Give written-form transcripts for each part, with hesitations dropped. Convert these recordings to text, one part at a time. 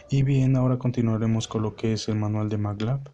Y bien, ahora continuaremos con lo que es el manual de MATLAB.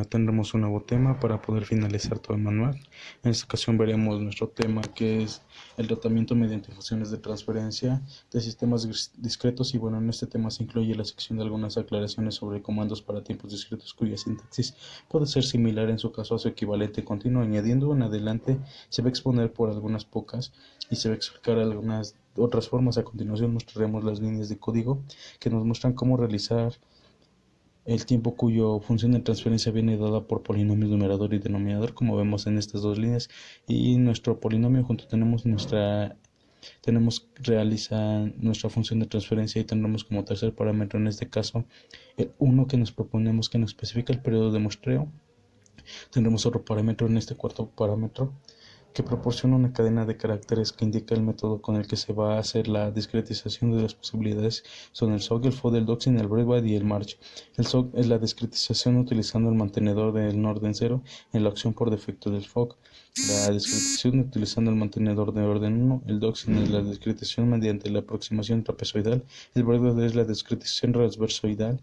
Tendremos un nuevo tema para poder finalizar todo el manual. En esta ocasión veremos nuestro tema, que es el tratamiento mediante funciones de transferencia de sistemas discretos. Y bueno, en este tema se incluye la sección de algunas aclaraciones sobre comandos para tiempos discretos cuya sintaxis puede ser similar en su caso a su equivalente continuo. Añadiendo en adelante se va a exponer por algunas pocas y se va a explicar algunas otras formas. A continuación mostraremos las líneas de código que nos muestran cómo realizar el tiempo cuya función de transferencia viene dada por polinomios numerador y denominador, como vemos en estas dos líneas. Y nuestro polinomio junto realiza nuestra función de transferencia, y tendremos como tercer parámetro en este caso el 1 que nos proponemos, que nos especifica el periodo de muestreo. Tendremos otro parámetro en este cuarto parámetro que proporciona una cadena de caracteres que indica el método con el que se va a hacer la discretización de las posibilidades. Son el SOG, el FOD, el DOXIN, el breadband y el march. El SOG es la discretización utilizando el mantenedor del orden 0 en la opción por defecto del FOG. La discretización utilizando el mantenedor de orden 1. El DOXIN es la discretización mediante la aproximación trapezoidal. El breadband es la discretización transversoidal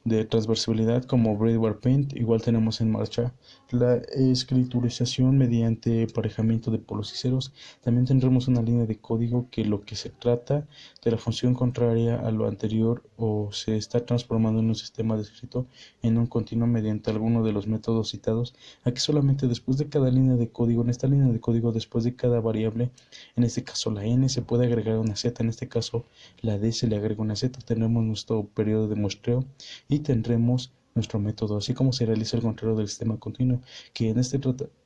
de transversalidad como Breadware Paint. Igual tenemos en marcha la escriturización mediante emparejamiento de polos y ceros. También tendremos una línea de código que lo que se trata de la función contraria a lo anterior, o se está transformando en un sistema descrito en un continuo mediante alguno de los métodos citados. Aquí solamente después de cada línea de código, en esta línea de código, después de cada variable, en este caso la n, se puede agregar una z, en este caso la d se le agrega una z. Tenemos nuestro periodo de muestreo y tendremos nuestro método, así como se realiza el control del sistema continuo, que en este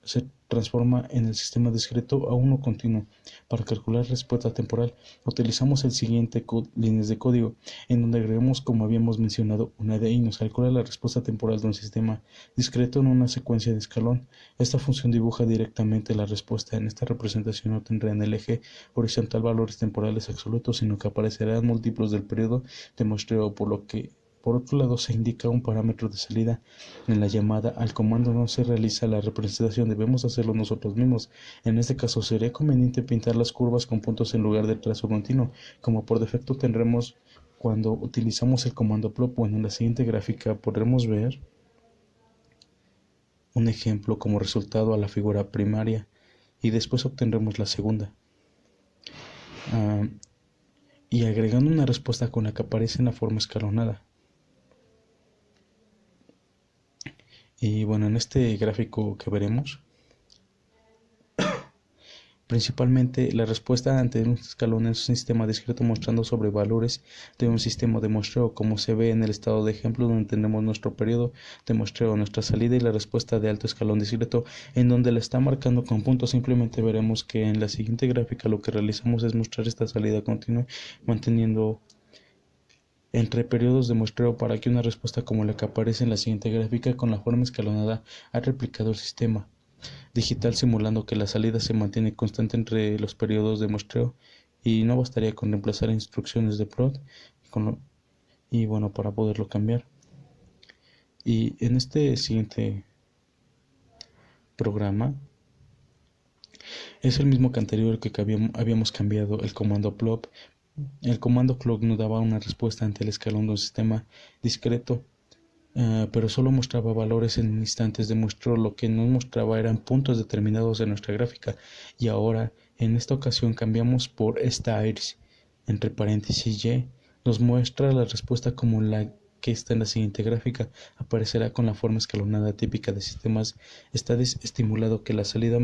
se transforma en el sistema discreto a uno continuo. Para calcular respuesta temporal utilizamos el siguiente líneas de código, en donde agregamos, como habíamos mencionado, una D y nos calcula la respuesta temporal de un sistema discreto en una secuencia de escalón. Esta función dibuja directamente la respuesta. En esta representación no tendrá en el eje horizontal valores temporales absolutos, sino que aparecerán múltiplos del periodo de muestreo, por otro lado, se indica un parámetro de salida. En la llamada al comando no se realiza la representación, debemos hacerlo nosotros mismos. En este caso sería conveniente pintar las curvas con puntos en lugar de trazo continuo, como por defecto tendremos cuando utilizamos el comando plot. Bueno, en la siguiente gráfica podremos ver un ejemplo como resultado a la figura primaria, y después obtendremos la segunda. Y agregando una respuesta con la que aparece en la forma escalonada. Y bueno, en este gráfico que veremos, principalmente la respuesta ante un escalón es un sistema discreto mostrando sobre valores de un sistema de muestreo, como se ve en el estado de ejemplo, donde tenemos nuestro periodo de muestreo, nuestra salida, y la respuesta de alto escalón discreto, en donde la está marcando con puntos. Simplemente veremos que en la siguiente gráfica lo que realizamos es mostrar esta salida continua, manteniendo entre periodos de muestreo para que una respuesta como la que aparece en la siguiente gráfica con la forma escalonada ha replicado el sistema digital, simulando que la salida se mantiene constante entre los periodos de muestreo, y no bastaría con reemplazar instrucciones de plot y bueno, para poderlo cambiar. Y en este siguiente programa es el mismo que anterior, que habíamos cambiado el comando plot. El comando clock nos daba una respuesta ante el escalón de un sistema discreto, pero solo mostraba valores en instantes de muestreo. Lo que nos mostraba eran puntos determinados en nuestra gráfica. Y ahora, en esta ocasión, cambiamos por stars entre paréntesis y. Nos muestra la respuesta como la que está en la siguiente gráfica. Aparecerá con la forma escalonada típica de sistemas. Está estimulado que la salida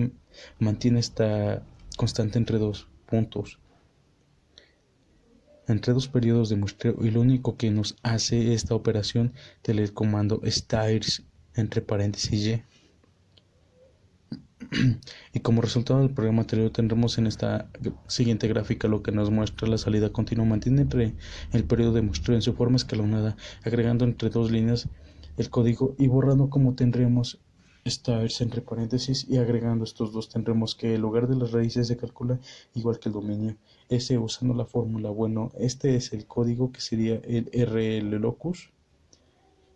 mantiene esta constante entre dos periodos de muestreo, y lo único que nos hace esta operación del comando stars entre paréntesis y. Y como resultado del programa anterior tendremos en esta siguiente gráfica lo que nos muestra la salida continua. Mantiene entre el periodo de muestreo en su forma escalonada, agregando entre dos líneas el código y borrando, como tendremos stars entre paréntesis, y agregando estos dos tendremos que el lugar de las raíces se calcula igual que el dominio S usando la fórmula. Bueno, este es el código que sería el RL locus,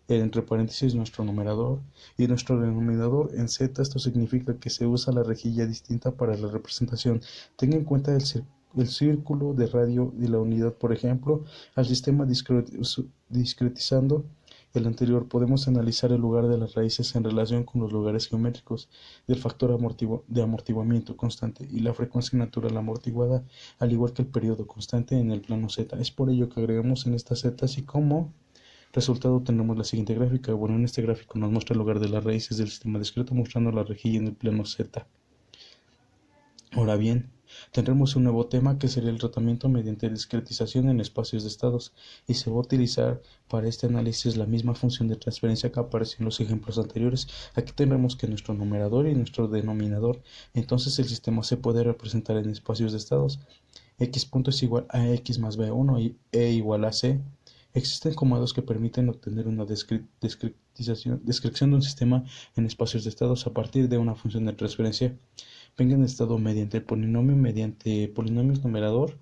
entre paréntesis nuestro numerador y nuestro denominador en Z. Esto significa que se usa la rejilla distinta para la representación. Tenga en cuenta el círculo de radio de la unidad, por ejemplo, al sistema discretizando el anterior, podemos analizar el lugar de las raíces en relación con los lugares geométricos del factor de amortiguamiento constante y la frecuencia natural amortiguada, al igual que el periodo constante en el plano Z. Es por ello que agregamos en esta Z y como resultado tenemos la siguiente gráfica. Bueno, en este gráfico nos muestra el lugar de las raíces del sistema discreto mostrando la rejilla en el plano Z. Ahora bien, tendremos un nuevo tema que sería el tratamiento mediante discretización en espacios de estados y se va a utilizar para este análisis la misma función de transferencia que aparece en los ejemplos anteriores. Aquí tendremos que nuestro numerador y nuestro denominador, entonces el sistema se puede representar en espacios de estados. X punto es igual a X más B1 y E igual a C. Existen comandos que permiten obtener una descripción de un sistema en espacios de estados a partir de una función de transferencia. Venga en estado mediante polinomio numerador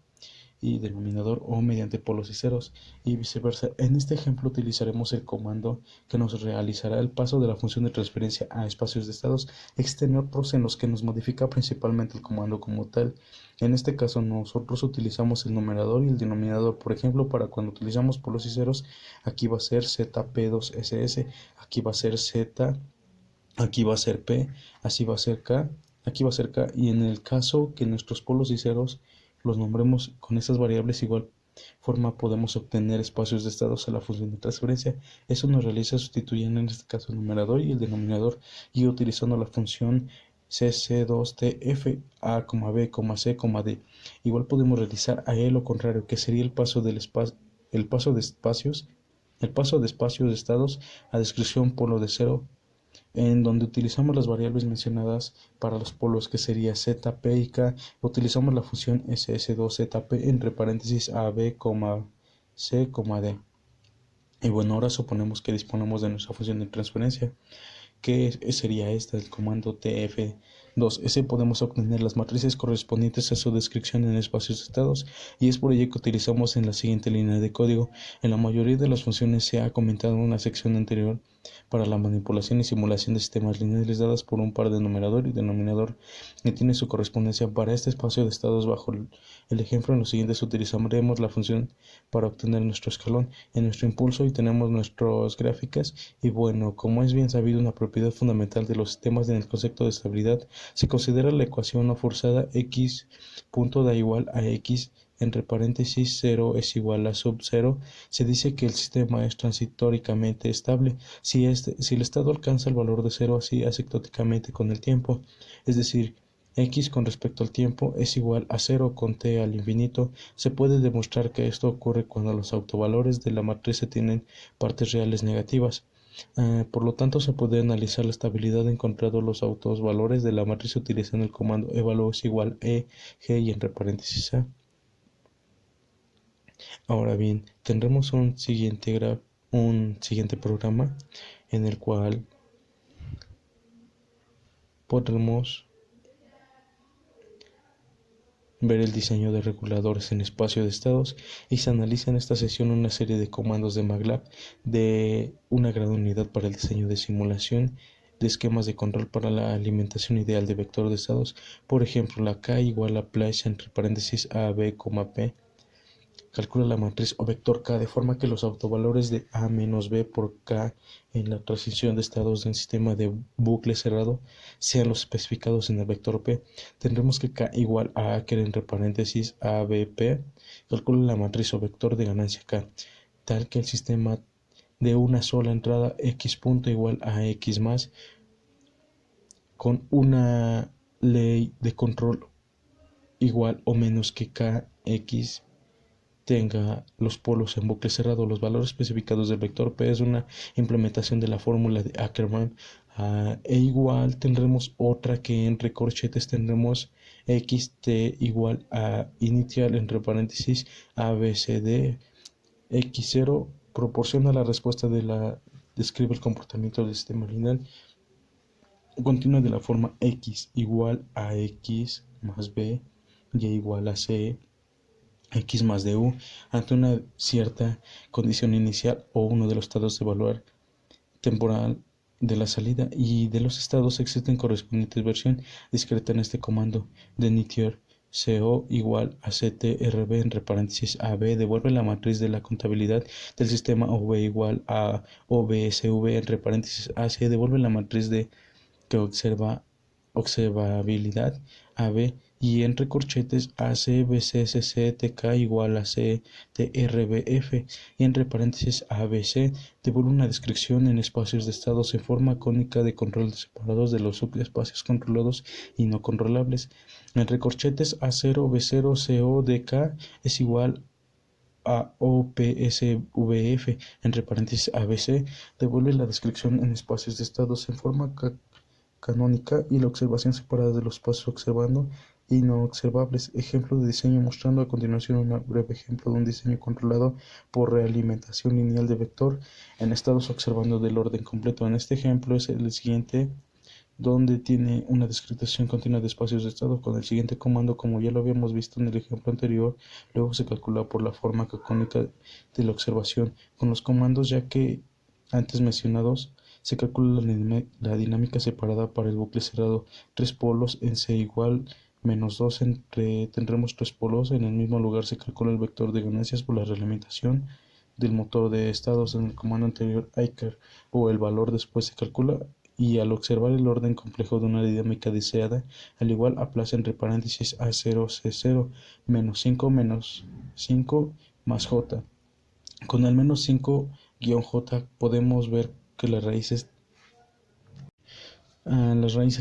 y denominador o mediante polos y ceros y viceversa. En este ejemplo utilizaremos el comando que nos realizará el paso de la función de transferencia a espacios de estados. Existen otros en los que nos modifica principalmente el comando como tal. En este caso nosotros utilizamos el numerador y el denominador. Por ejemplo, para cuando utilizamos polos y ceros, aquí va a ser ZP2SS, aquí va a ser Z, aquí va a ser P, así va a ser K, aquí va a ser K, y en el caso que nuestros polos y ceros los nombremos con estas variables igual forma podemos obtener espacios de estados a la función de transferencia. Eso nos realiza sustituyendo en este caso el numerador y el denominador y utilizando la función cc2tf a, b, c, d. Igual podemos realizar a lo contrario, que sería el paso de espacios de estados a descripción polo de cero, en donde utilizamos las variables mencionadas para los polos que sería z, p y k. Utilizamos la función ss2zp entre paréntesis a, b, c, d. Y bueno, ahora suponemos que disponemos de nuestra función de transferencia, que sería esta, el comando tf2s. Podemos obtener las matrices correspondientes a su descripción en espacios de estados y es por ello que utilizamos en la siguiente línea de código. En la mayoría de las funciones se ha comentado en una sección anterior para la manipulación y simulación de sistemas lineales dadas por un par de numerador y denominador que tiene su correspondencia para este espacio de estados. Bajo el ejemplo en los siguientes utilizaremos la función para obtener nuestro escalón en nuestro impulso y tenemos nuestras gráficas. Y bueno, como es bien sabido, una propiedad fundamental de los sistemas en el concepto de estabilidad se considera la ecuación no forzada x punto da igual a x entre paréntesis 0 es igual a sub 0. Se dice que el sistema es transitoriamente estable si el estado alcanza el valor de 0 así asintóticamente con el tiempo, es decir, x con respecto al tiempo es igual a 0 con t al infinito. Se puede demostrar que esto ocurre cuando los autovalores de la matriz tienen partes reales negativas. Por lo tanto, se puede analizar la estabilidad encontrando los autovalores de la matriz utilizando el comando evalúo es igual e, g y entre paréntesis a. Ahora bien, tendremos un siguiente programa en el cual podremos ver el diseño de reguladores en espacio de estados y se analiza en esta sesión una serie de comandos de MATLAB de una gran unidad para el diseño de simulación de esquemas de control para la alimentación ideal de vector de estados. Por ejemplo, la K igual a place entre paréntesis A, B, P. Calcula la matriz o vector K de forma que los autovalores de A menos B por K en la transición de estados de un sistema de bucle cerrado sean los especificados en el vector P. Tendremos que K igual a A, que entre paréntesis ABP. Calcula la matriz o vector de ganancia K, tal que el sistema de una sola entrada X punto igual a X más, con una ley de control igual o menos que KX tenga los polos en bucle cerrado. Los valores especificados del vector P es una implementación de la fórmula de Ackermann. E igual tendremos otra que entre corchetes tendremos xt igual a inicial entre paréntesis abcd. X0 proporciona la respuesta describe el comportamiento del sistema lineal continua de la forma x igual a x más b, y igual a c, x más du ante una cierta condición inicial o uno de los estados de evaluar temporal de la salida y de los estados existen correspondientes versión discreta en este comando de Nitier CO igual a CTRB entre paréntesis AB devuelve la matriz de la contabilidad del sistema OV igual a OBSV entre paréntesis AC devuelve la matriz de que observabilidad AB y entre corchetes AC BCSC TK igual a CTRBF y entre paréntesis ABC devuelve una descripción en espacios de estados en forma cónica de control separados de los subespacios controlados y no controlables. Entre corchetes A0 B0 CO DK es igual a OPSVF entre paréntesis ABC devuelve la descripción en espacios de estados en forma canónica y la observación separada de los espacios observando y no observables. Ejemplo de diseño mostrando a continuación un breve ejemplo de un diseño controlado por realimentación lineal de vector en estados observando del orden completo. En este ejemplo es el siguiente donde tiene una descripción continua de espacios de estado con el siguiente comando, como ya lo habíamos visto en el ejemplo anterior. Luego se calcula por la forma canónica de la observación. Con los comandos ya que antes mencionados se calcula la dinámica separada para el bucle cerrado. Tres polos en C igual -2 tendremos tres polos. En el mismo lugar se calcula el vector de ganancias por la realimentación del motor de estados en el comando anterior ICAR o el valor después se calcula y al observar el orden complejo de una dinámica deseada, al igual aplaza entre paréntesis A0 C0 -5 más J. Con al menos 5-J podemos ver que las raíces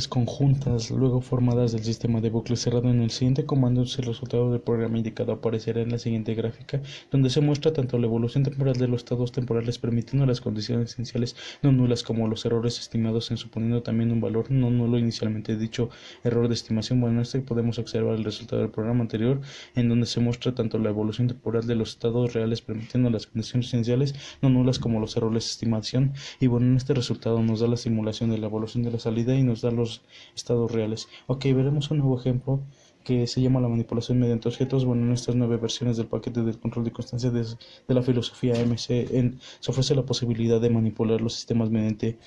conjuntas luego formadas del sistema de bucle cerrado. En el siguiente comando el resultado del programa indicado aparecerá en la siguiente gráfica, donde se muestra tanto la evolución temporal de los estados temporales permitiendo las condiciones esenciales no nulas como los errores estimados en suponiendo también un valor no nulo inicialmente dicho error de estimación. Bueno, podemos observar el resultado del programa anterior en donde se muestra tanto la evolución temporal de los estados reales permitiendo las condiciones esenciales no nulas como los errores de estimación y bueno, en este resultado nos da la simulación de la evolución de la salida y nos da los estados reales. Ok, veremos un nuevo ejemplo que se llama la manipulación mediante objetos. Bueno, en estas 9 versiones del paquete del control de constancia de la filosofía MC se ofrece la posibilidad de manipular los sistemas mediante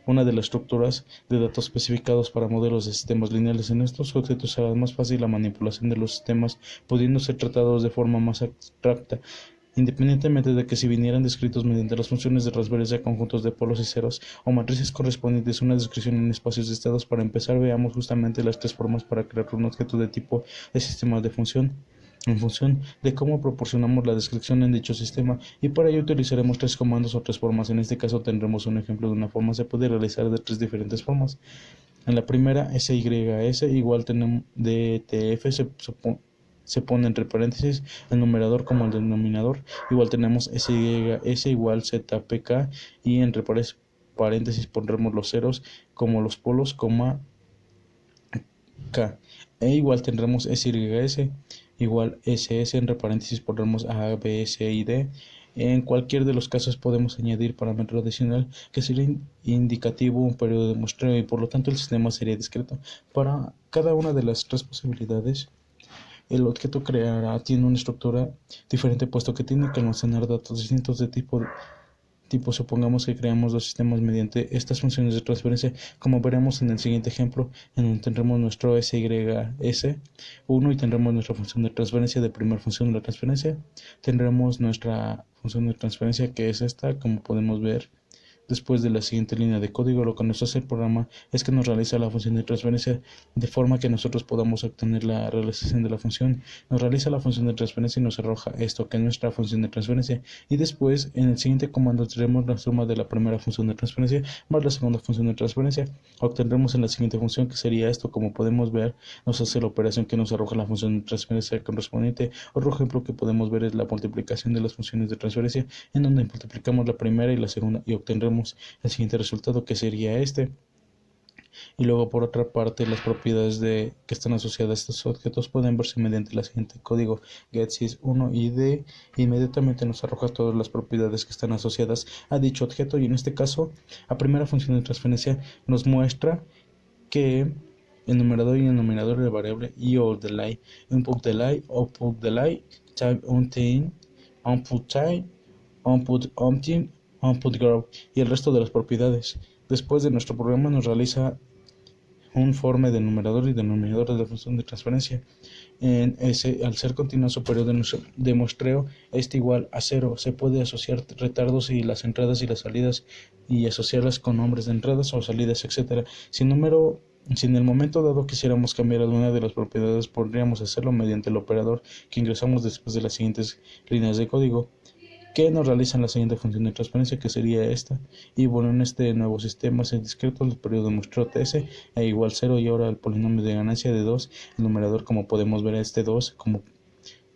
una de las estructuras de datos especificados para modelos de sistemas lineales. En estos objetos será más fácil la manipulación de los sistemas, pudiendo ser tratados de forma más abstracta independientemente de que si vinieran descritos mediante las funciones de transferencia conjuntos de polos y ceros o matrices correspondientes a una descripción en espacios de estados. Para empezar, veamos justamente las tres formas para crear un objeto de tipo de sistema de función en función de cómo proporcionamos la descripción en dicho sistema y para ello utilizaremos tres comandos o tres formas. En este caso tendremos un ejemplo de una forma se puede realizar de tres diferentes formas. En la primera, SYS igual tenemos DTF se pone entre paréntesis el numerador como el denominador. Igual tenemos SYS igual ZPK y entre paréntesis pondremos los ceros como los polos, coma K. E igual tendremos SYS igual SS entre paréntesis pondremos A, B, C y D. En cualquier de los casos podemos añadir parámetro adicional que sería indicativo un periodo de muestreo y por lo tanto el sistema sería discreto. Para cada una de las tres posibilidades el objeto creará tiene una estructura diferente puesto que tiene que almacenar datos distintos de tipo supongamos que creamos dos sistemas mediante estas funciones de transferencia, como veremos en el siguiente ejemplo, en donde tendremos nuestro SYS1 y tendremos nuestra función de transferencia de primera función de la transferencia, tendremos nuestra función de transferencia que es esta, como podemos ver. Después de la siguiente línea de código, lo que nos hace el programa es que nos realiza la función de transferencia de forma que nosotros podamos obtener la realización de la función. Nos realiza la función de transferencia y nos arroja esto que es nuestra función de transferencia. Y después, en el siguiente comando, tendremos la suma de la primera función de transferencia más la segunda función de transferencia. Obtendremos en la siguiente función que sería esto, como podemos ver, nos hace la operación que nos arroja la función de transferencia correspondiente. Otro ejemplo que podemos ver es la multiplicación de las funciones de transferencia, en donde multiplicamos la primera y la segunda y obtendremos el siguiente resultado que sería este. Y luego por otra parte las propiedades que están asociadas a estos objetos pueden verse mediante el siguiente código getSys1 y de inmediatamente nos arroja todas las propiedades que están asociadas a dicho objeto y en este caso a primera función de transferencia nos muestra que el numerador y el denominador de la variable IODELY, input delay, output delay, time until, output time, output until, output grow y el resto de las propiedades. Después de nuestro programa nos realiza un forme de numerador y denominador de la función de transferencia. Al ser continua superior de muestreo, este igual a cero. Se puede asociar retardos y las entradas y las salidas y asociarlas con nombres de entradas o salidas, etc. Si en el momento dado quisiéramos cambiar alguna de las propiedades, podríamos hacerlo mediante el operador que ingresamos después de las siguientes líneas de código, que nos realizan la siguiente función de transferencia, que sería esta. Y bueno, en este nuevo sistema es discreto, el periodo de muestreo TS igual 0, y ahora el polinomio de ganancia de 2, el numerador, como podemos ver, este 2, como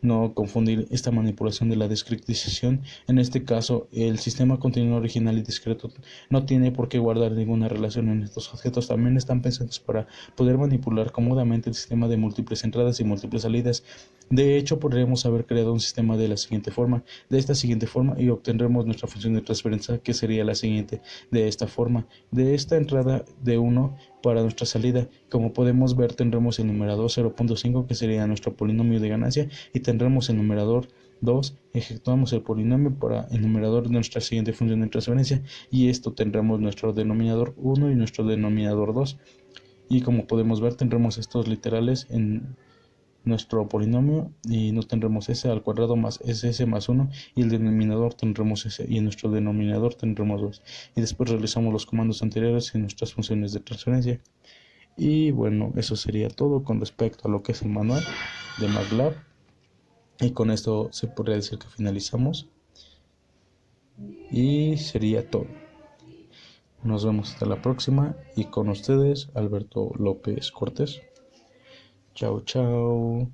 no confundir esta manipulación de la discretización. En este caso, el sistema continuo original y discreto no tiene por qué guardar ninguna relación en estos objetos. También están pensados para poder manipular cómodamente el sistema de múltiples entradas y múltiples salidas. De hecho, podríamos haber creado un sistema de esta siguiente forma, y obtendremos nuestra función de transferencia, que sería la siguiente, de esta forma. De esta entrada de 1 para nuestra salida, como podemos ver, tendremos el numerador 0.5, que sería nuestro polinomio de ganancia, y tendremos el numerador 2, ejecutamos el polinomio para el numerador de nuestra siguiente función de transferencia, y esto tendremos nuestro denominador 1 y nuestro denominador 2. Y como podemos ver, tendremos estos literales en nuestro polinomio, y no tendremos s al cuadrado más ss más 1, y el denominador tendremos s, y en nuestro denominador tendremos 2. Y después realizamos los comandos anteriores en nuestras funciones de transferencia. Y bueno, eso sería todo con respecto a lo que es el manual de MATLAB, y con esto se podría decir que finalizamos, y sería todo. Nos vemos hasta la próxima, y con ustedes Alberto López Cortés. Chao, chao.